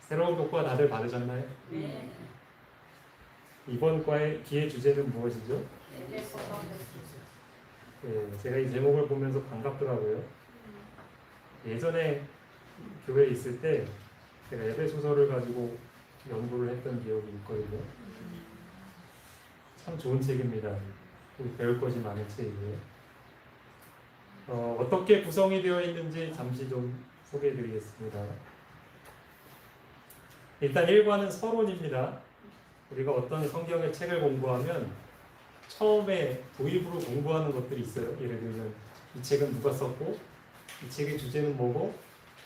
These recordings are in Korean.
새로운 교과 다들 받으셨나요? 네. 이번 과의 기회 주제는 무엇이죠? 네, 제가 이 제목을 보면서 반갑더라고요. 예전에 교회에 있을 때 제가 에베소서를 가지고 연구를 했던 기억이 있거든요. 참 좋은 책입니다. 배울 것이 많은 책이고요. 어떻게 구성이 되어 있는지 잠시 좀 소개해 드리겠습니다. 일단 1과는 서론입니다. 우리가 어떤 성경의 책을 공부하면 처음에 도입으로 공부하는 것들이 있어요. 예를 들면 이 책은 누가 썼고, 이 책의 주제는 뭐고,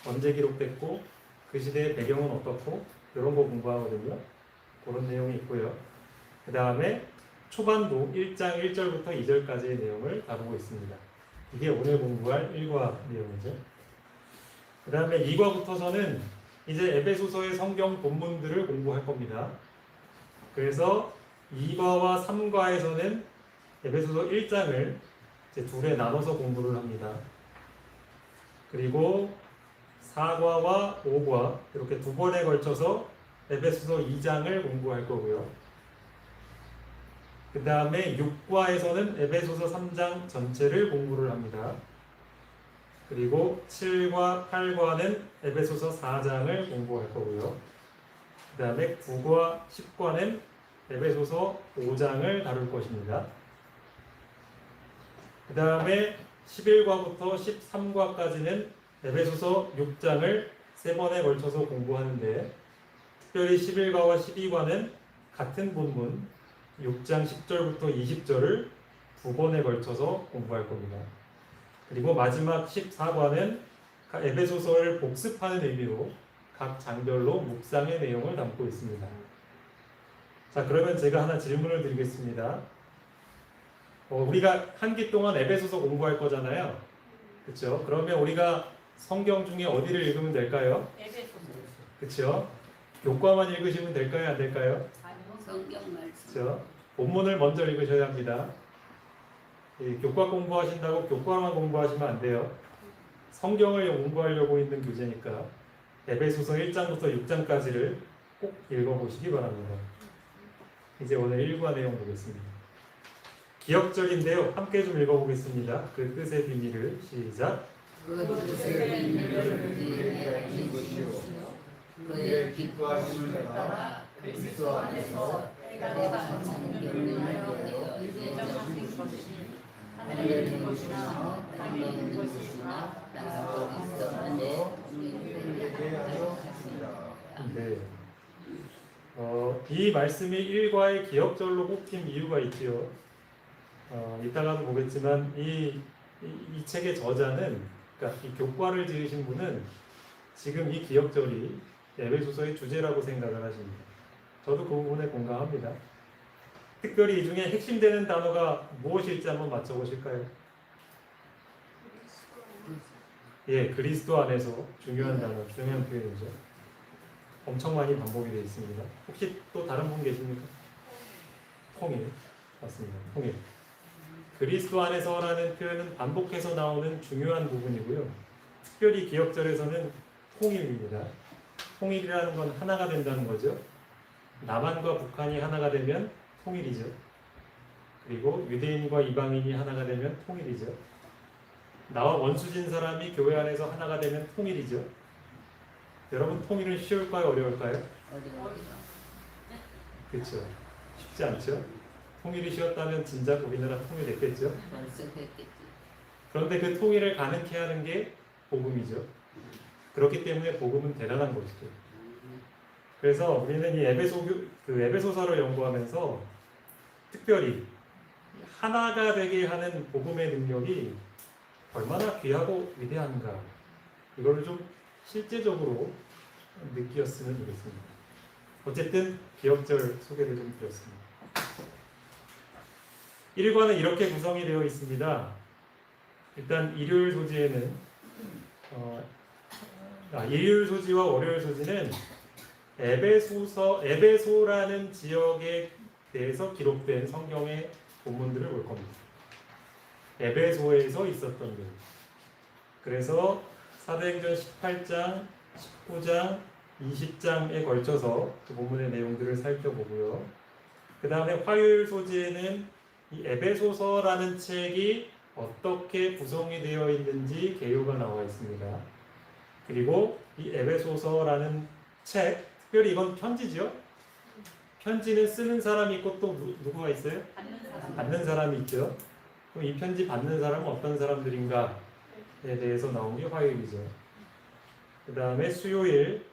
언제 기록됐고, 그 시대의 배경은 어떻고, 이런 거 공부하거든요. 그런 내용이 있고요. 그 다음에 초반부 1장 1절부터 2절까지의 내용을 다루고 있습니다. 이게 오늘 공부할 1과 내용이죠. 그 다음에 2과부터서는 이제 에베소서의 성경 본문들을 공부할 겁니다. 그래서 2과와 3과에서는 에베소서 1장을 이제 둘에 나눠서 공부를 합니다. 그리고 4과와 5과 이렇게 두 번에 걸쳐서 에베소서 2장을 공부할 거고요. 그 다음에 6과에서는 에베소서 3장 전체를 공부를 합니다. 그리고 7과 8과는 에베소서 4장을 공부할 거고요. 그 다음에 9과 10과는 에베소서 5장을 다룰 것입니다. 그 다음에 11과부터 13과까지는 에베소서 6장을 3번에 걸쳐서 공부하는데, 특별히 11과와 12과는 같은 본문 6장 10절부터 20절을 2번에 걸쳐서 공부할 겁니다. 그리고 마지막 14과는 에베소서를 복습하는 의미로 각 장별로 묵상의 내용을 담고 있습니다. 자, 그러면 제가 하나 질문을 드리겠습니다. 우리가 한 기 동안 에베소서 공부할 거잖아요. 그렇죠? 그러면 우리가 성경 중에 어디를 읽으면 될까요? 에베소서. 그렇죠? 교과만 읽으시면 될까요? 안 될까요? 성경 말씀. 그렇죠? 본문을 먼저 읽으셔야 합니다. 교과 공부하신다고 교과만 공부하시면 안 돼요. 성경을 공부하려고 있는 교재니까 에베소서 1장부터 6장까지를 꼭 읽어보시기 바랍니다. 이제 오늘 1과 내용 보겠습니다. 기억절인데요. 함께 좀 읽어보겠습니다. 그 뜻의 비밀을 시작. 그 뜻의 비밀을 우리에게 알린 것이요 그의 기뻐하심을 따라 그리스도 안에서 때가 찬찬히 경륜하여 예정하신 것이 하늘에 있는 것이나 땅에 있는 것이나 나와 그리스도 안에 우리에게 하여 하십니다. 네. 이 말씀이 1과의 기억절로 꼽힌 이유가 있지요. 이따가도 보겠지만 이 책의 저자는, 그러니까 이 교과를 지으신 분은 지금 이 기억절이 에베소서의 주제라고 생각을 하십니다. 저도 그 부분에 공감합니다. 특별히 이 중에 핵심되는 단어가 무엇일지 한번 맞춰보실까요? 예, 그리스도 안에서 중요한 단어, 중요한 표현이죠. 엄청 많이 반복이 되어 있습니다. 혹시 또 다른 분 계십니까? 통일. 맞습니다. 통일. 그리스도 안에서라는 표현은 반복해서 나오는 중요한 부분이고요. 특별히 기억절에서는 통일입니다. 통일이라는 건 하나가 된다는 거죠. 남한과 북한이 하나가 되면 통일이죠. 그리고 유대인과 이방인이 하나가 되면 통일이죠. 나와 원수진 사람이 교회 안에서 하나가 되면 통일이죠. 여러분, 통일은 쉬울까요? 어려울까요? 어려워요. 그렇죠. 쉽지 않죠. 통일이 쉬웠다면 진작 우리나라 통일됐겠죠. 벌써 됐겠지. 그런데 그 통일을 가능케 하는 게 복음이죠. 그렇기 때문에 복음은 대단한 것이죠. 그래서 우리는 이 에베소서를 연구하면서 특별히 하나가 되게 하는 복음의 능력이 얼마나 귀하고 위대한가, 이거를 좀 실제적으로 느끼었으면 좋겠습니다. 어쨌든 기억절 소개를 좀 드렸습니다. 1과는 이렇게 구성이 되어 있습니다. 일단 일요일 소지에는 일요일 소지와 월요일 소지는 에베소라는 지역에 대해서 기록된 성경의 본문들을 볼 겁니다. 에베소에서 있었던 일. 그래서 사도행전 18장, 19장, 20장에 걸쳐서 그 본문의 내용들을 살펴보고요. 그 다음에 화요일 소재는 이 에베소서라는 책이 어떻게 구성이 되어 있는지 개요가 나와 있습니다. 그리고 이 에베소서라는 책, 특별히 이건 편지죠. 편지는 쓰는 사람이 있고 또 누구가 있어요? 받는 사람이 있죠. 그럼 이 편지 받는 사람은 어떤 사람들인가에 대해서 나온 게 화요일이죠. 그 다음에 수요일,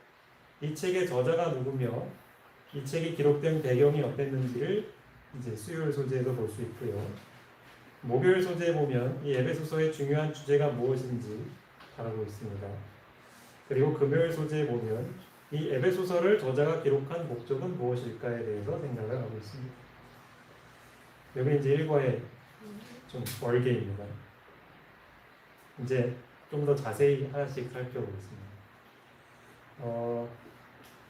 이 책의 저자가 누구며 이 책이 기록된 배경이 어땠는지를 이제 수요일 소재에서 볼 수 있고요. 목요일 소재에 보면 이 에베소서의 중요한 주제가 무엇인지 다루고 있습니다. 그리고 금요일 소재에 보면 이 에베소서를 저자가 기록한 목적은 무엇일까에 대해서 생각을 하고 있습니다. 여기 이제 일과의 좀 월계입니다. 이제 좀 더 자세히 하나씩 살펴보겠습니다.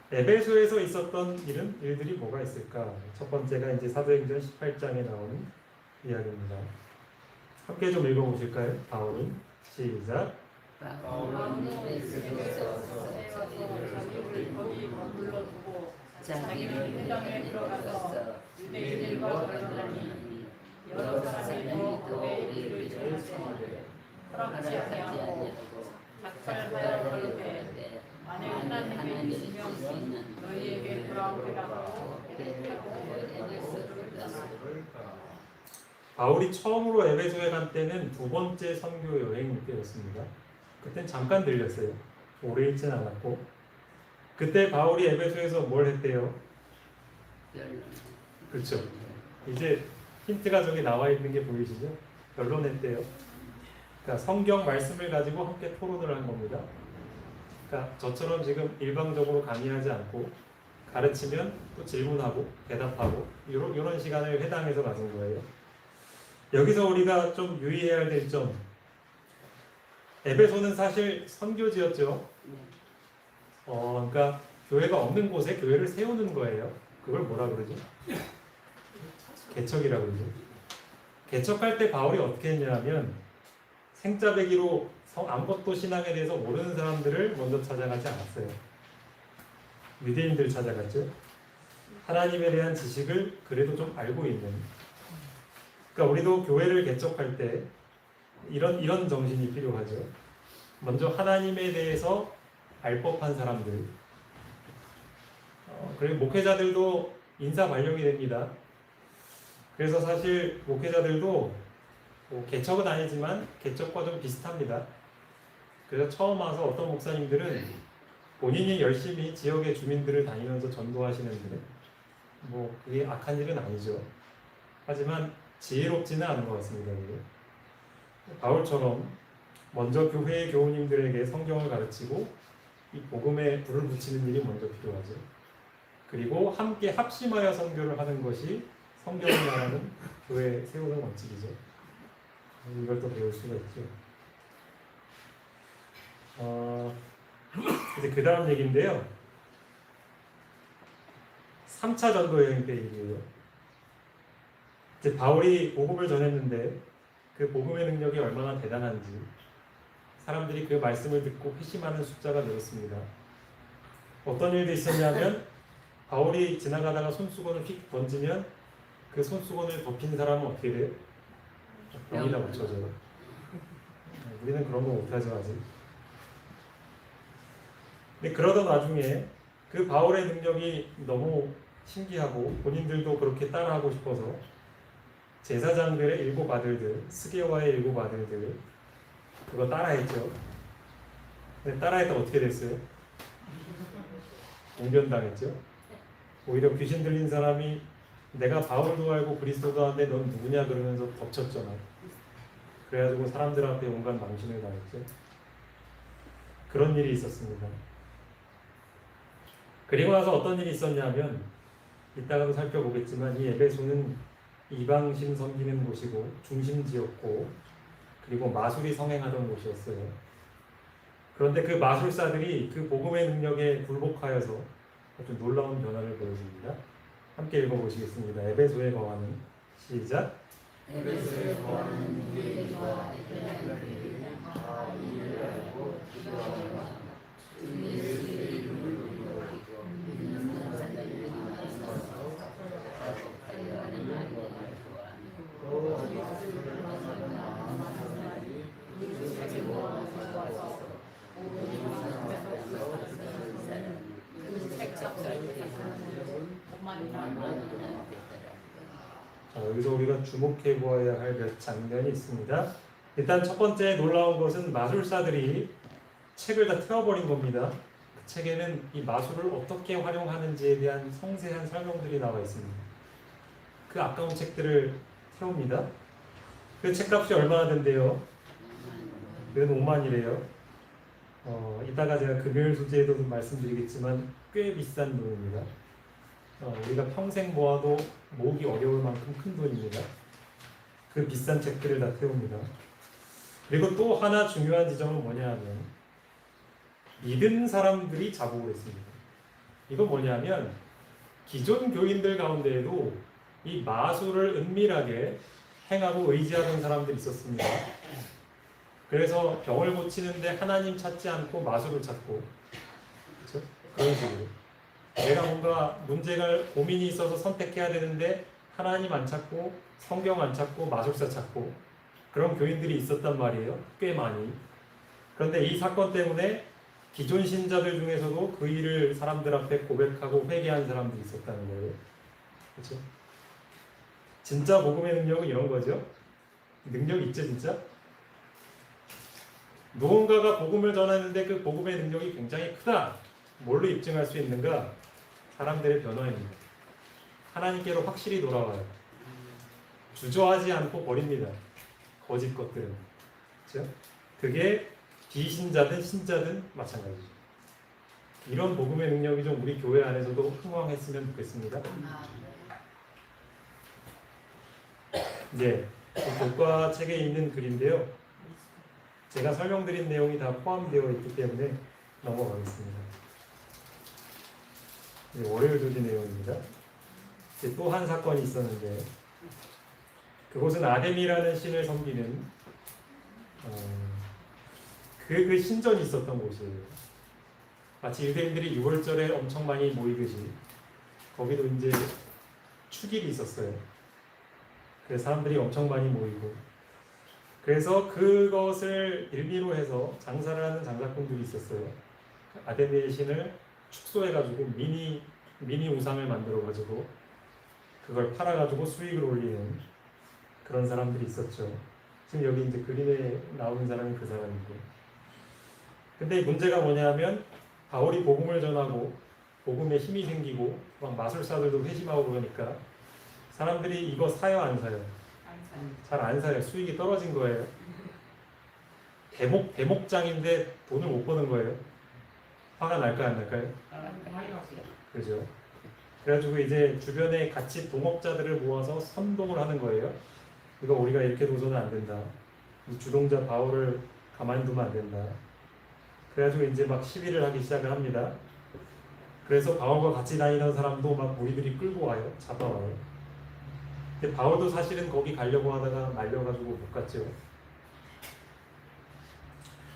에베소에서 있었던 일들이 뭐가 있을까? 첫 번째가 이제 사도행전 18장에 나오는 이야기입니다. 함께 좀 읽어보실까요? 바울은 시작. 자기는 회당에 들어가서 유대인들과 결혼하니 여러 사람이 그의 일을 전하되 허락지 아니하고 작살하여 그르되 만일 하나님의 계시면 너희에게 돌아오리라고 바울이 처음으로 에베소에 간 때는 두 번째 선교 여행 때였습니다. 그땐 잠깐 들렸어요. 오래 있진 않았고. 그때 바울이 에베소에서 뭘 했대요? 그렇죠. 이제 힌트가 저기 나와 있는 게 보이시죠? 변론했대요. 그러니까 성경 말씀을 가지고 함께 토론을 한 겁니다. 그러니까 저처럼 지금 일방적으로 강의하지 않고 가르치면 또 질문하고 대답하고 이런 시간을 회당에서 가진 거예요. 여기서 우리가 좀 유의해야 될 점, 에베소는 사실 선교지였죠. 그러니까 교회가 없는 곳에 교회를 세우는 거예요. 그걸 뭐라 그러죠? 개척이라고 그러죠. 개척할 때 바울이 어떻게 했냐면 생짜배기로 아무것도 신앙에 대해서 모르는 사람들을 먼저 찾아가지 않았어요. 유대인들 찾아갔죠. 하나님에 대한 지식을 그래도 좀 알고 있는. 그러니까 우리도 교회를 개척할 때 이런 정신이 필요하죠. 먼저 하나님에 대해서 알 법한 사람들. 그리고 목회자들도 인사 발령이 됩니다. 그래서 사실 목회자들도 개척은 아니지만 개척과 좀 비슷합니다. 그래서 처음 와서 어떤 목사님들은 본인이 열심히 지역의 주민들을 다니면서 전도하시는데 뭐 그게 악한 일은 아니죠. 하지만 지혜롭지는 않은 것 같습니다. 바울처럼 먼저 교회의 교우님들에게 성경을 가르치고 이 복음에 불을 붙이는 일이 먼저 필요하죠. 그리고 함께 합심하여 선교를 하는 것이 성경을 말하는 교회 세우는 원칙이죠. 이걸 또 배울 수가 있죠. 이제 그 다음 얘기인데요. 3차 전도 여행 때 일이에요. 이제 바울이 복음을 전했는데 그 복음의 능력이 얼마나 대단한지 사람들이 그 말씀을 듣고 회심하는 숫자가 늘었습니다. 어떤 일도 있었냐면 바울이 지나가다가 손수건을 휙 던지면 그 손수건을 덮인 사람은 어떻게 돼요? 병이나 붙여져요. 우리는 그런 거 못하죠 아직. 근데 그러던 와중에 그 바울의 능력이 너무 신기하고 본인들도 그렇게 따라하고 싶어서 제사장들의 7 아들들, 스게와의 7 아들들 그거 따라했죠. 근데 따라했다 어떻게 됐어요? 웅변당했죠. 오히려 귀신 들린 사람이 내가 바울도 알고 그리스도도 아는데 넌 누구냐 그러면서 덮쳤잖아. 그래가지고 사람들 앞에 온갖 망신을 당했죠. 그런 일이 있었습니다. 그리고 나서 어떤 일이 있었냐면 이따가도 살펴보겠지만 이 에베소는 이방신 섬기는 곳이고 중심지였고 그리고 마술이 성행하던 곳이었어요. 그런데 그 마술사들이 그 복음의 능력에 굴복하여서 아주 놀라운 변화를 보여줍니다. 함께 읽어보시겠습니다. 에베소에 거하는 시작. 에베소에 거하는 유대인과 헬라인들이 다 이를 알고 기도하며 주 예수의 이름을 부르며 여기서 우리가 주목해 보아야 할 몇 장면이 있습니다. 일단 첫 번째 놀라운 것은 마술사들이 책을 다 태워버린 겁니다. 그 책에는 이 마술을 어떻게 활용하는지에 대한 성세한 설명들이 나와 있습니다. 그 아까운 책들을 태웁니다. 그 책값이 얼마나 된대요? 그건 5만이래요. 이따가 제가 금요일 소재에도 말씀드리겠지만 꽤 비싼 돈입니다. 우리가 평생 모아도 모으기 어려울 만큼 큰 돈입니다. 그 비싼 책들을 다 태웁니다. 그리고 또 하나 중요한 지점은 뭐냐 하면 믿은 사람들이 자복을 했습니다. 이건 뭐냐면 기존 교인들 가운데에도 이 마술을 은밀하게 행하고 의지하는 사람들이 있었습니다. 그래서 병을 고치는데 하나님 찾지 않고 마술을 찾고, 그렇죠? 그런 식으로 내가 뭔가 문제가 고민이 있어서 선택해야 되는데 하나님 안 찾고 성경 안 찾고 마술사 찾고 그런 교인들이 있었단 말이에요. 꽤 많이. 그런데 이 사건 때문에 기존 신자들 중에서도 그 일을 사람들 앞에 고백하고 회개한 사람들이 있었다는 거예요. 그렇죠? 진짜 복음의 능력은 이런 거죠. 능력 있죠, 진짜? 누군가가 복음을 전하는데 그 복음의 능력이 굉장히 크다. 뭘로 입증할 수 있는가? 사람들의 변화입니다. 하나님께로 확실히 돌아와요. 주저하지 않고 버립니다. 거짓 것들은. 그렇죠? 그게 비신자든 신자든 마찬가지죠. 이런 복음의 능력이 좀 우리 교회 안에서도 흥왕했으면 좋겠습니다. 이제 교과 책에 있는 글인데요. 제가 설명드린 내용이 다 포함되어 있기 때문에 넘어가겠습니다. 월요일 조지 내용입니다. 또 한 사건이 있었는데 그곳은 아데미라는 신을 섬기는 그 신전이 있었던 곳이에요. 마치 유대인들이 6월절에 엄청 많이 모이듯이 거기도 이제 축일이 있었어요. 그래서 사람들이 엄청 많이 모이고 그래서 그것을 일비로 해서 장사를 하는 장사꾼들이 있었어요. 아데미의 신을 축소해가지고 미니 우상을 만들어가지고 그걸 팔아가지고 수익을 올리는 그런 사람들이 있었죠. 지금 여기 이제 그림에 나오는 사람이 그 사람이고. 근데 문제가 뭐냐면 바울이 복음을 전하고 복음에 힘이 생기고 막 마술사들도 회심하고 그러니까 사람들이 이거 사요 안 사요? 잘 안 사요. 수익이 떨어진 거예요. 대목장인데 돈을 못 버는 거예요. 화가 날까요, 안 날까요? 그죠? 그래가지고 이제 주변에 같이 동업자들을 모아서 선동을 하는 거예요. 이거 우리가 이렇게 둬서는 안 된다. 이 주동자 바울을 가만두면 안 된다. 그래가지고 이제 막 시위를 하기 시작을 합니다. 그래서 바울과 같이 다니던 사람도 막 무리들이 끌고 와요. 잡아와요. 근데 바울도 사실은 거기 가려고 하다가 말려가지고 못 갔죠.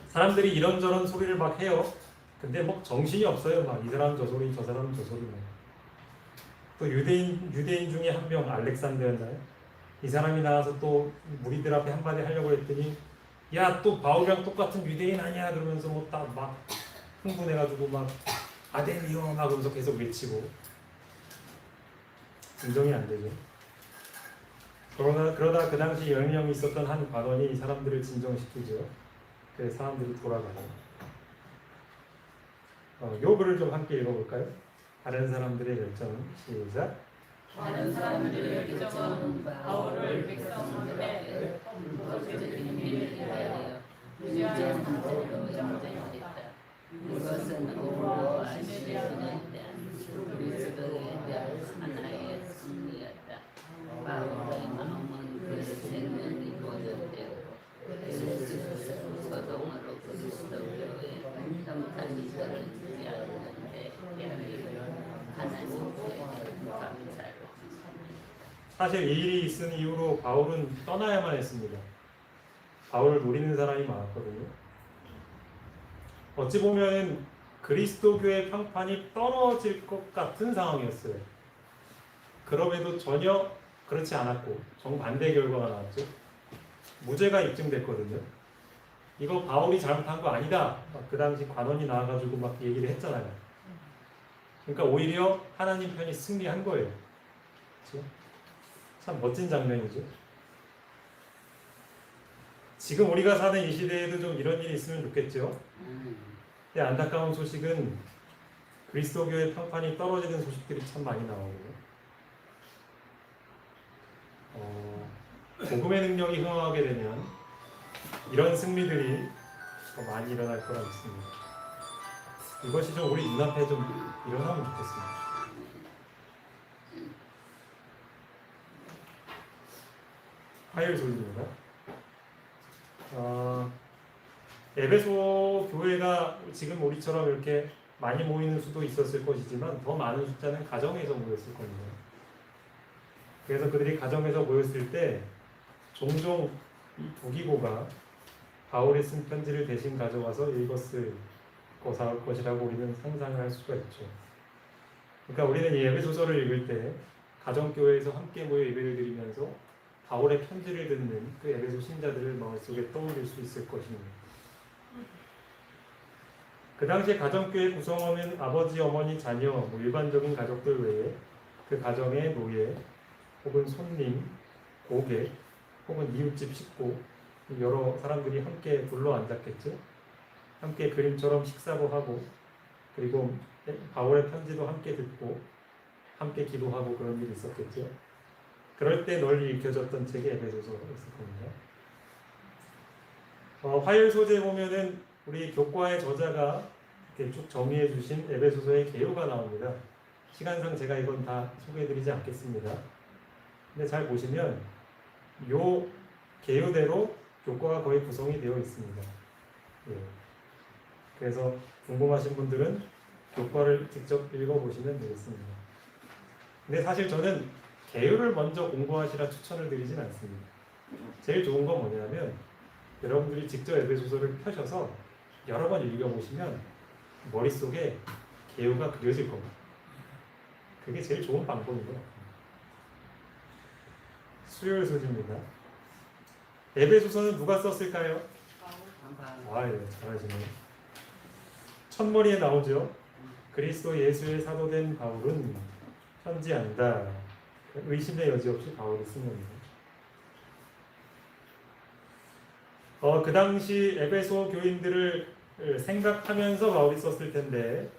사람들이 이런저런 소리를 막 해요. 근데 뭐 정신이 없어요. 막 이 사람 저 소리, 저 사람 저 소리. 또 유대인 중에 한 명 알렉산더였나요? 이 사람이 나와서 또 무리들 앞에 한마디 하려고 했더니 야, 또 바울이랑 똑같은 유대인 아니야? 그러면서 뭐 딱 막 흥분해가지고 막 아데미오 막 그러면서 계속 외치고 진정이 안 되죠. 그러다 그 당시 영향이 있었던 한 관원이 이 사람들을 진정시키죠. 그래서 사람들이 돌아가요. 요 글을 좀 함께 읽어볼까요? 다른 사람들의 결정은 시작. 다른 사람들의 결정은 바울을 백성 앞에 거짓된 일을 위하여 무죄한 상태로 인정되었다. 이것은 도로 아시리아에 대한 그리스도에 대한 하나의 승리였다. 바울의 마음은 그 생명이 보존되고 그리스도 소동으로 그리스도교의 평탄이들을 주지 않는데 하나님께 감사를. 사실 이 일이 있은 이후로 바울은 떠나야만 했습니다. 바울을 노리는 사람이 많았거든요. 어찌 보면 그리스도교의 평판이 떨어질 것 같은 상황이었어요. 그럼에도 전혀 그렇지 않았고 정반대 결과가 나왔죠. 무죄가 입증됐거든요. 이거 바울이 잘못한 거 아니다. 그 당시 관원이 나와가지고 막 얘기를 했잖아요. 그러니까 오히려 하나님 편이 승리한 거예요. 그렇죠? 참 멋진 장면이죠. 지금 우리가 사는 이 시대에도 좀 이런 일이 있으면 좋겠죠. 근데 안타까운 소식은 그리스도교의 평판이 떨어지는 소식들이 참 많이 나오고요. 복음의 능력이 흥황하게 되면 이런 승리들이 더 많이 일어날 거라 믿습니다. 이것이 좀 우리 눈앞에 좀 일어나면 좋겠습니다. 화요일 소리입니다. 에베소 교회가 지금 우리처럼 이렇게 많이 모이는 수도 있었을 것이지만 더 많은 숫자는 가정에서 모였을 겁니다. 그래서 그들이 가정에서 모였을 때 종종 이 두기고가 바울이 쓴 편지를 대신 가져와서 읽었을 것이라고 우리는 상상을 할 수가 있죠. 그러니까 우리는 이 에베소서를 읽을 때 가정교회에서 함께 모여 예배를 드리면서 바울의 편지를 듣는 그 에베소 신자들을 마음속에 떠올릴 수 있을 것입니다. 그 당시에 가정교회 구성원은 아버지, 어머니, 자녀, 일반적인 가족들 외에 그 가정의 노예, 혹은 손님, 고객, 혹은 이웃집 식구 여러 사람들이 함께 둘러 앉았겠죠. 함께 그림처럼 식사도 하고 그리고 바울의 편지도 함께 듣고 함께 기도하고 그런 일이 있었겠죠. 그럴 때 널리 읽혀졌던 책이 에베소서였을 겁니다. 화요일 소재에 보면은 우리 교과의 저자가 이렇게 쭉 정리해 주신 에베소서의 개요가 나옵니다. 시간상 제가 이건 다 소개해드리지 않겠습니다. 근데 잘 보시면 요 개요대로 교과가 거의 구성이 되어 있습니다. 예. 그래서 궁금하신 분들은 교과를 직접 읽어보시면 되겠습니다. 근데 사실 저는 개요를 먼저 공부하시라 추천을 드리진 않습니다. 제일 좋은 건 뭐냐면 여러분들이 직접 에베소서를 펴셔서 여러 번 읽어보시면 머릿속에 개요가 그려질 겁니다. 그게 제일 좋은 방법인 것 같아요. 수요일 소지입니다. 에베소서는 누가 썼을까요? 예, 잘하시네요. 첫머리에 나오죠. 그리스도 예수의 사도된 바울은 편지한다. 의심의 여지 없이 바울이 쓴 겁니다. 그 당시 에베소 교인들을 생각하면서 바울이 썼을 텐데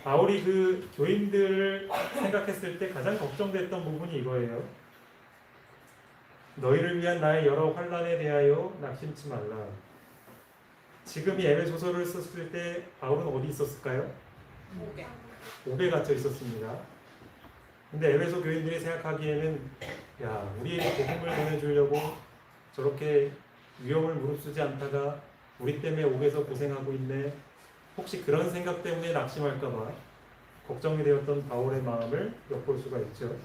바울이 그 교인들을 생각했을 때 가장 걱정됐던 부분이 이거예요. 너희를 위한 나의 여러 환난에 대하여 낙심치 말라. 지금 이 에베소서를 썼을 때 바울은 어디 있었을까요? 옥에 갇혀 있었습니다. 근데 에베소 교인들이 생각하기에는 야, 우리에게 복음을 전해주려고 저렇게 위험을 무릅쓰지 않다가 우리 때문에 옥에서 고생하고 있네. 혹시 그런 생각 때문에 낙심할까봐 걱정이 되었던 바울의 마음을 엿볼 수가 있죠.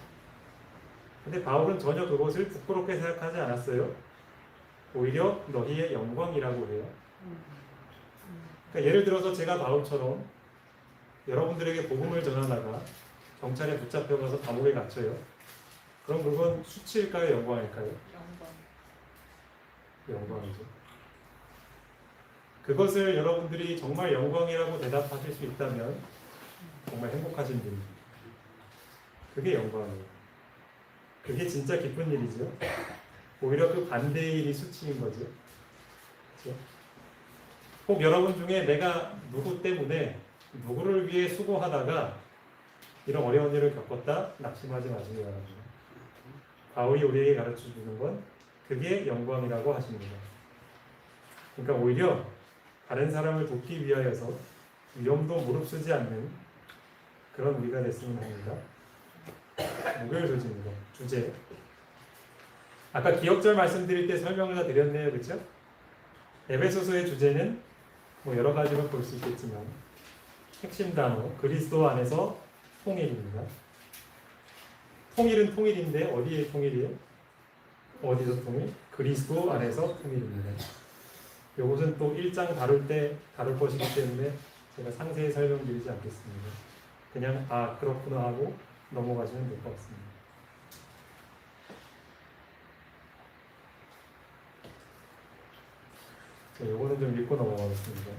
근데 바울은 전혀 그것을 부끄럽게 생각하지 않았어요. 오히려 너희의 영광이라고 해요. 그러니까 예를 들어서 제가 바울처럼 여러분들에게 복음을 전하다가 경찰에 붙잡혀가서 감옥에 갇혀요. 그럼 그건 수치일까요? 영광일까요? 영광이죠. 그것을 여러분들이 정말 영광이라고 대답하실 수 있다면 정말 행복하신 분이죠. 그게 영광이에요. 그게 진짜 기쁜 일이죠. 오히려 그 반대의 일이 수치인 거죠. 그렇죠? 혹 여러분 중에 내가 누구 때문에 누구를 위해 수고하다가 이런 어려운 일을 겪었다 낙심하지 마시기 바랍니다. 바울이 우리에게 가르쳐주는 건 그게 영광이라고 하십니다. 그러니까 오히려 다른 사람을 돕기 위하여서 위험도 무릅쓰지 않는 그런 우리가 됐으면 합니다. 목요일 소지입니다. 주제. 아까 기억절 말씀드릴 때 설명을 다 드렸네요. 그렇죠? 에베소서의 주제는 뭐 여러 가지로 볼 수 있겠지만 핵심 단어 그리스도 안에서 통일입니다. 통일은 통일인데 어디에 통일이에요? 어디서 통일? 그리스도 안에서 통일입니다. 이것은 또 1장 다룰 때 다룰 것이기 때문에 제가 상세히 설명드리지 않겠습니다. 그냥 그렇구나 하고 넘어가시면 될 것 같습니다. 자, 이거는 좀 읽고 넘어가겠습니다.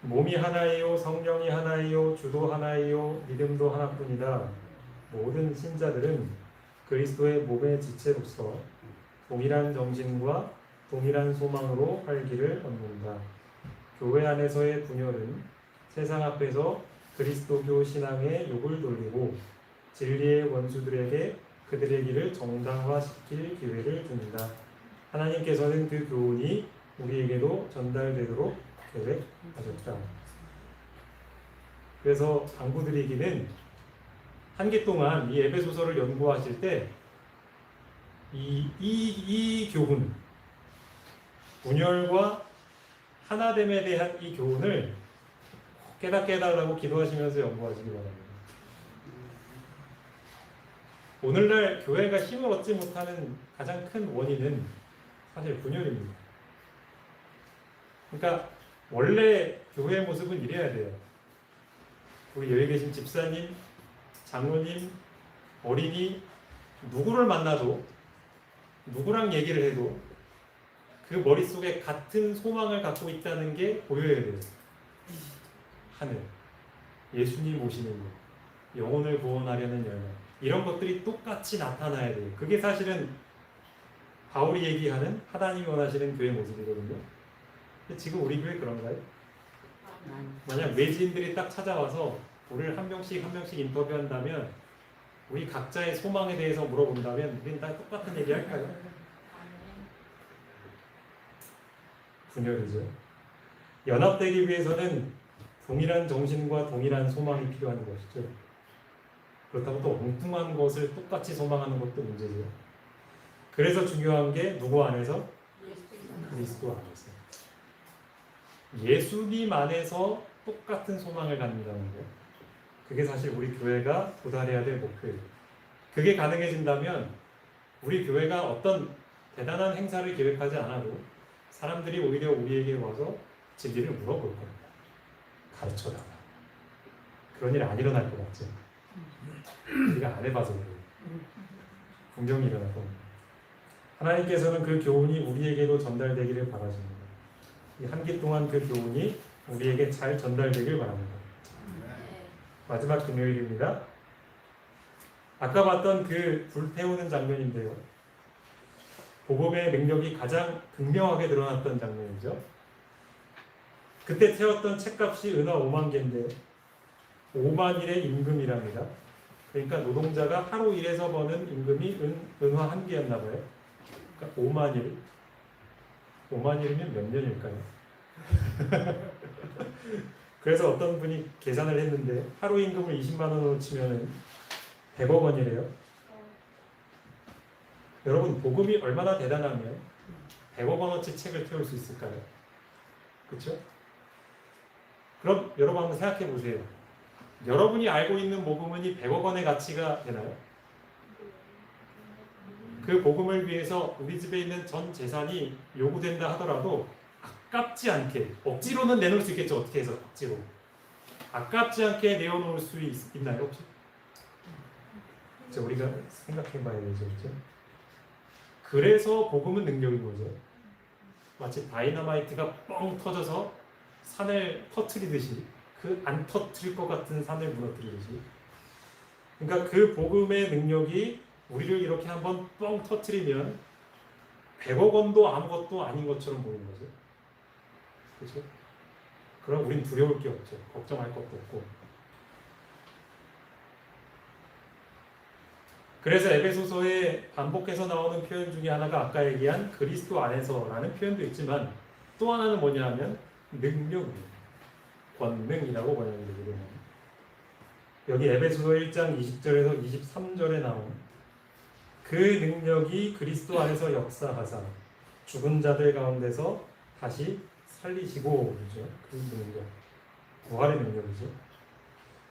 몸이 하나이요 성령이 하나이요 주도 하나이요 믿음도 하나뿐이다. 모든 신자들은 그리스도의 몸의 지체로서 동일한 정신과 동일한 소망으로 활기를 얻는다. 교회 안에서의 분열은 세상 앞에서 그리스도교 신앙의 욕을 돌리고 진리의 원수들에게 그들의 길을 정당화시킬 기회를 줍니다. 하나님께서는 그 교훈이 우리에게도 전달되도록 계획하셨다. 그래서 당부드리기는 한기 동안 이 에베소서를 연구하실 때 이 교훈, 분열과 하나됨에 대한 이 교훈을 깨닫게 해달라고 기도하시면서 연구하시기 바랍니다. 오늘날 교회가 힘을 얻지 못하는 가장 큰 원인은 사실 분열입니다. 그러니까 원래 교회의 모습은 이래야 돼요. 우리 여기 계신 집사님, 장로님, 어린이 누구를 만나도 누구랑 얘기를 해도 그 머릿속에 같은 소망을 갖고 있다는 게 보여야 돼요. 하늘, 예수님 오시는 것, 영혼을 구원하려는 열망, 이런 것들이 똑같이 나타나야 돼요. 그게 사실은 바울이 얘기하는 하나님이 원하시는 교회 모습이거든요. 근데 지금 우리 교회 그런가요? 만약 외지인들이 딱 찾아와서 우리를 한 명씩 인터뷰한다면, 우리 각자의 소망에 대해서 물어본다면 우리는 다 똑같은 얘기 할까요? 분열이죠. 연합되기 위해서는 동일한 정신과 동일한 소망이 필요한 것이죠. 그렇다고 또 엉뚱한 것을 똑같이 소망하는 것도 문제죠. 그래서 중요한 게 누구 안에서? 그리스도 안에서. 예수님 안에서 똑같은 소망을 갖는다는 거. 그게 사실 우리 교회가 도달해야 될 목표예요. 그게 가능해진다면 우리 교회가 어떤 대단한 행사를 계획하지 않아도 사람들이 오히려 우리에게 와서 진리를 물어볼 겁니다. 가르쳐달라. 그런 일 안 일어날 것 같죠? 우리가 안 해봐서 그래요. 분명히 일어날 겁니다. 하나님께서는 그 교훈이 우리에게도 전달되기를 바라십니다. 이 한 기 동안 그 교훈이 우리에게 잘 전달되길 바랍니다. 마지막 금요일입니다. 아까 봤던 그 불태우는 장면인데요. 복음의 능력이 가장 극명하게 드러났던 장면이죠. 그때 태웠던 책값이 은화 5만 개인데 5만 일의 임금이랍니다. 그러니까 노동자가 하루 일해서 버는 임금이 은화 1개였나 봐요. 그러니까 5만 일. 5만 일이면 몇 년일까요? 그래서 어떤 분이 계산을 했는데 하루 임금을 20만 원으로 치면 100억 원이래요. 여러분, 복음이 얼마나 대단하면 100억 원어치 책을 태울 수 있을까요? 그렇죠? 그럼 여러분 한번 생각해 보세요. 여러분이 알고 있는 복음이 100억 원의 가치가 되나요? 그 복음을 위해서 우리 집에 있는 전 재산이 요구된다 하더라도 아깝지 않게, 억지로는 내놓을 수 있겠죠. 어떻게 해서 억지로 아깝지 않게 내어놓을 수 있나요 혹시? 우리가 생각해봐야 되죠, 그렇죠? 그래서 복음은 능력인 거죠. 마치 다이너마이트가 뻥 터져서 산을 터트리듯이, 그 안 터트릴 것 같은 산을 무너뜨리듯이. 그러니까 그 복음의 능력이 우리를 이렇게 한번 뻥 터트리면 100억 원도 아무것도 아닌 것처럼 보이는 거죠. 그렇죠? 그럼 우린 두려울 게 없죠. 걱정할 것도 없고. 그래서 에베소서에 반복해서 나오는 표현 중에 하나가 아까 얘기한 그리스도 안에서라는 표현도 있지만, 또 하나는 뭐냐 하면 능력입니다. 권능이라고 번역이 되거든요. 여기 에베소서 1장 20절에서 23절에 나온 그 능력이 그리스도 안에서 역사하사 죽은 자들 가운데서 다시 살리시고, 그렇죠? 그 능력, 부활의 능력이죠.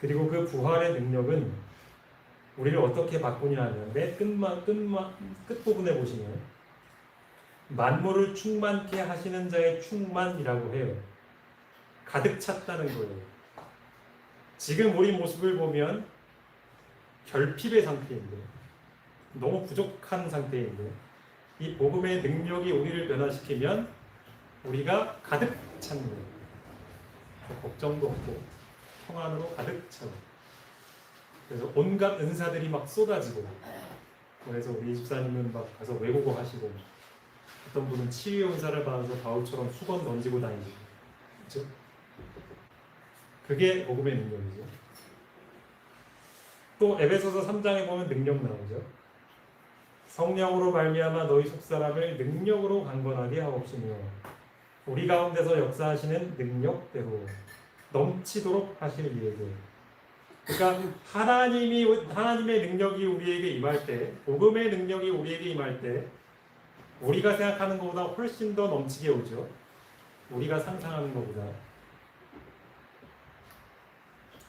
그리고 그 부활의 능력은 우리를 어떻게 바꾸냐 하면 맨 끝부분에 보시면 만물을 충만케 하시는 자의 충만이라고 해요. 가득 찼다는 거예요. 지금 우리 모습을 보면 결핍의 상태인데, 너무 부족한 상태인데, 이 복음의 능력이 우리를 변화시키면 우리가 가득 찬 거예요. 걱정도 없고 평안으로 가득 차고, 그래서 온갖 은사들이 막 쏟아지고, 그래서 우리 집사님은 막 가서 외국어 하시고 어떤 분은 치유 은사를 받아서 바울처럼 수건 던지고 다니고 그렇죠? 그게 복음의 능력이죠. 또 에베소서 3장에 보면 능력 나오죠. 성령으로 말미암아 너희 속사람을 능력으로 강건하게 하옵시며 우리 가운데서 역사하시는 능력대로 넘치도록 하실 이에게. 그러니까 하나님의 능력이 우리에게 임할 때, 복음의 능력이 우리에게 임할 때 우리가 생각하는 것보다 훨씬 더 넘치게 오죠. 우리가 상상하는 것보다.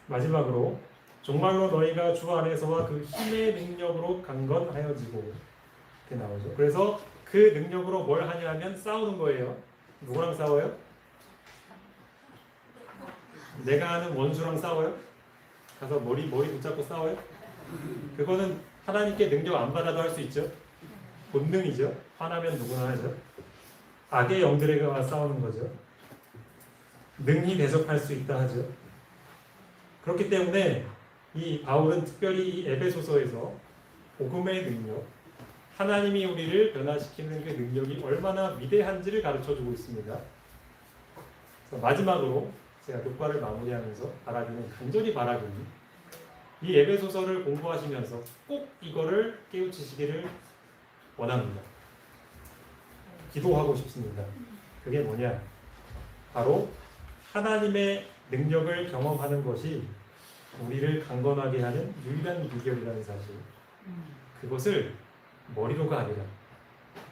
마지막으로 정말로 너희가 주 안에서와 그 힘의 능력으로 강건하여지고 이렇게 나오죠. 그래서 그 능력으로 뭘 하냐면 싸우는 거예요. 누구랑 싸워요? 내가 아는 원수랑 싸워요? 가서 머리 붙잡고 싸워요? 그거는 하나님께 능력 안 받아도 할 수 있죠. 본능이죠. 화나면 누구나 하죠. 악의 영들에게 싸우는 거죠. 능히 대적할 수 있다 하죠. 그렇기 때문에 이 바울은 특별히 이 에베소서에서 복음의 능력, 하나님이 우리를 변화시키는 그 능력이 얼마나 위대한지를 가르쳐주고 있습니다. 그래서 마지막으로 제가 교과를 마무리하면서 간절히 바라기는 이 에베소서를 공부하시면서 꼭 이거를 깨우치시기를 원합니다. 기도하고 싶습니다. 그게 뭐냐? 바로 하나님의 능력을 경험하는 것이 우리를 강건하게 하는 유일한 비결이라는 사실. 그것을 머리로가 아니라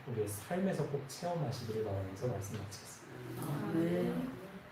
우리의 삶에서 꼭 체험하시기를 바라면서 말씀 마치겠습니다. 네.